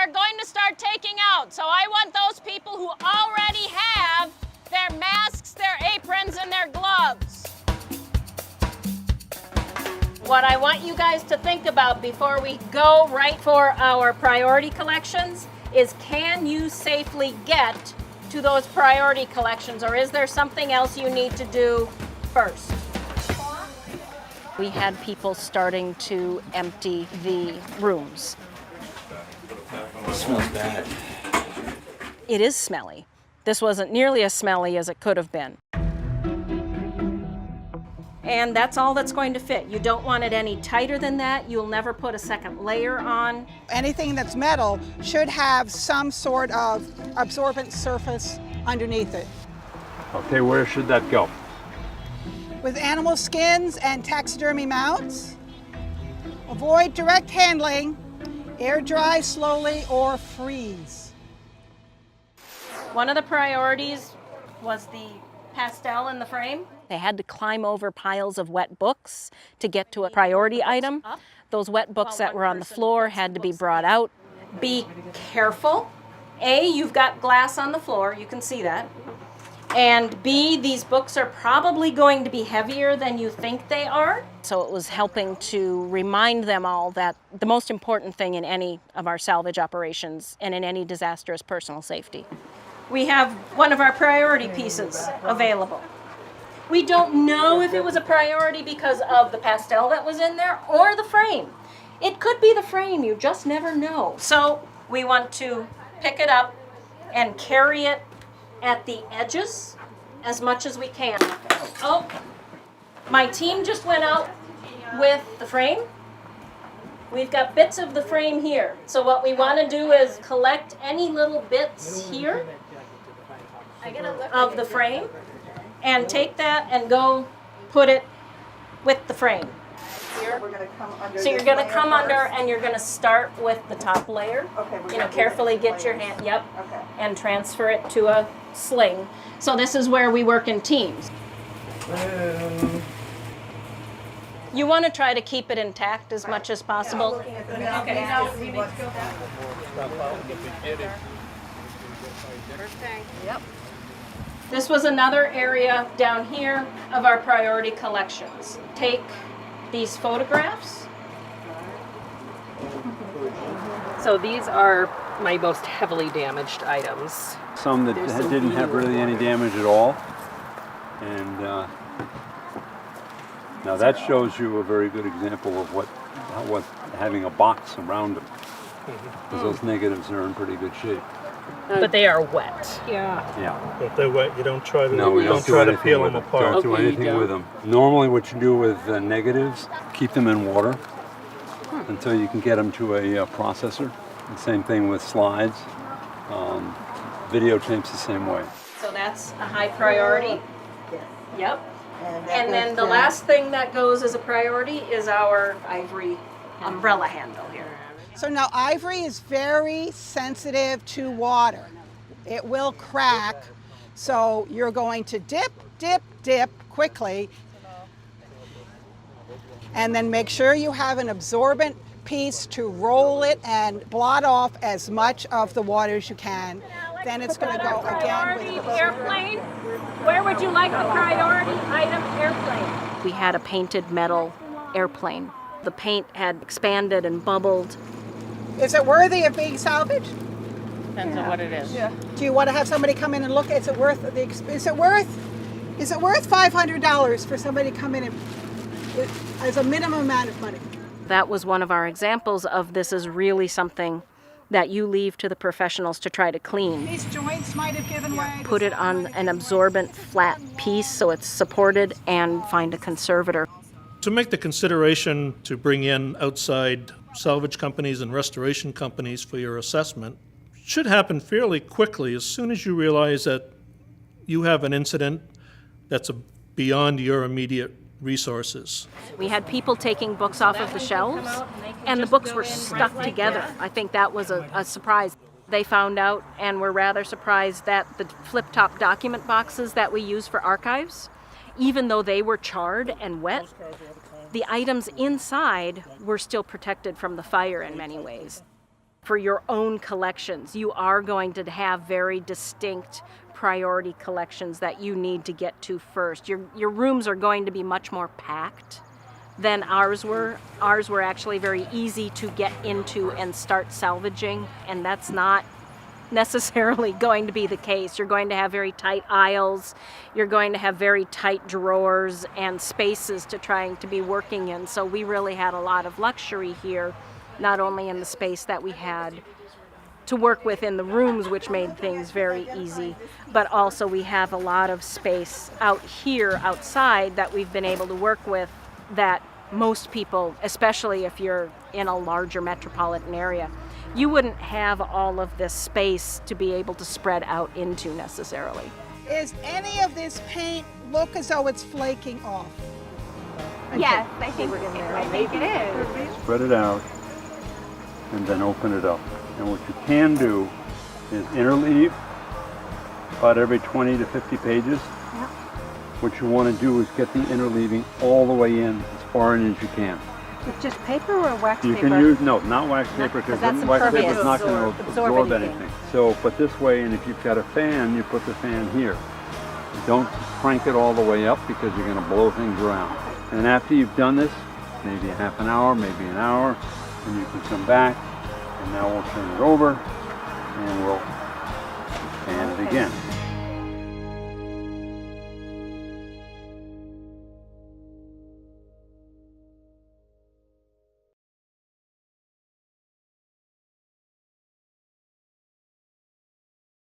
are going to start taking out. So I want those people who already have their masks, their aprons, and their gloves. What I want you guys to think about before we go right for our priority collections is, can you safely get to those priority collections, or is there something else you need to do first? We had people starting to empty the rooms. It smells bad. It is smelly. This wasn't nearly as smelly as it could have been. And that's all that's going to fit. You don't want it any tighter than that. You'll never put a second layer on. Anything that's metal should have some sort of absorbent surface underneath it. Okay, where should that go? With animal skins and taxidermy mounts, avoid direct handling, air dry slowly or freeze. One of the priorities was the pastel in the frame. They had to climb over piles of wet books to get to a priority item. Those wet books that were on the floor had to be brought out. Be careful. A, you've got glass on the floor, you can see that. And B, these books are probably going to be heavier than you think they are. So it was helping to remind them all that the most important thing in any of our salvage operations and in any disaster is personal safety. We have one of our priority pieces available. We don't know if it was a priority because of the pastel that was in there or the frame. It could be the frame, you just never know. So we want to pick it up and carry it at the edges as much as we can. Oh, my team just went out with the frame. We've got bits of the frame here. So what we want to do is collect any little bits here of the frame and take that and go put it with the frame. So you're going to come under and you're going to start with the top layer. Carefully get your hand, and transfer it to a sling. So this is where we work in teams. You want to try to keep it intact as much as possible. This was another area down here of our priority collections. Take these photographs. So these are my most heavily damaged items. Some that didn't have really any damage at all. And now that shows you a very good example of what having a box around them. Because those negatives are in pretty good shape. But they are wet. Yeah. If they're wet, you don't try to, No, you don't try to peel them Don't apart. do anything with them. Normally what you do with negatives, keep them in water until you can get them to a processor. The same thing with slides. Videotapes the same way. So that's a high priority. Yep. And then the last thing that goes as a priority is our ivory umbrella handle here. So now ivory is very sensitive to water. It will crack. So you're going to dip, dip, dip quickly. And then make sure you have an absorbent piece to roll it and blot off as much of the water as you can. Then it's going to go again with the airplane. Where would you like the priority item airplane? We had a painted metal airplane. The paint had expanded and bubbled. Is it worthy of being salvaged? Depends on what it is. Yeah. Do you want to have somebody come in and look? Is it worth $500 for somebody to come in and as a minimum amount of money? That was one of our examples of this is really something that you leave to the professionals to try to clean. These joints might have given way. Put it on an absorbent flat piece so it's supported and find a conservator. To make the consideration to bring in outside salvage companies and restoration companies for your assessment should happen fairly quickly as soon as you realize that you have an incident that's beyond your immediate resources. We had people taking books off of the shelves, and the books were stuck together. I think that was a surprise. They found out and were rather surprised that the flip-top document boxes that we use for archives, even though they were charred and wet, the items inside were still protected from the fire in many ways. for your own collections. You are going to have very distinct priority collections that you need to get to first. Your rooms are going to be much more packed than ours were. Ours were actually very easy to get into and start salvaging, and that's not necessarily going to be the case. You're going to have very tight aisles, you're going to have very tight drawers and spaces to trying to be working in. So we really had a lot of luxury here, not only in the space that we had to work with in the rooms, which made things very easy, but also we have a lot of space out here outside that we've been able to work with that most people, especially if you're in a larger metropolitan area, you wouldn't have all of this space to be able to spread out into necessarily. Is any of this paint look as though it's flaking off? Yes, I think it is. Spread it out and then open it up. And what you can do is interleave about every 20 to 50 pages. Yep. What you want to do is get the interleaving all the way in, as far in as you can. It's just paper or wax You paper? can use, no, not wax paper, because that's wax paper impervious. is not going to Absorb absorb anything. anything. So, but this way, and if you've got a fan, you put the fan here. Don't crank it all the way up because you're going to blow things around. And after you've done this, maybe a half an hour, maybe an hour, and you can come back, and now we'll turn it over, and we'll fan it again.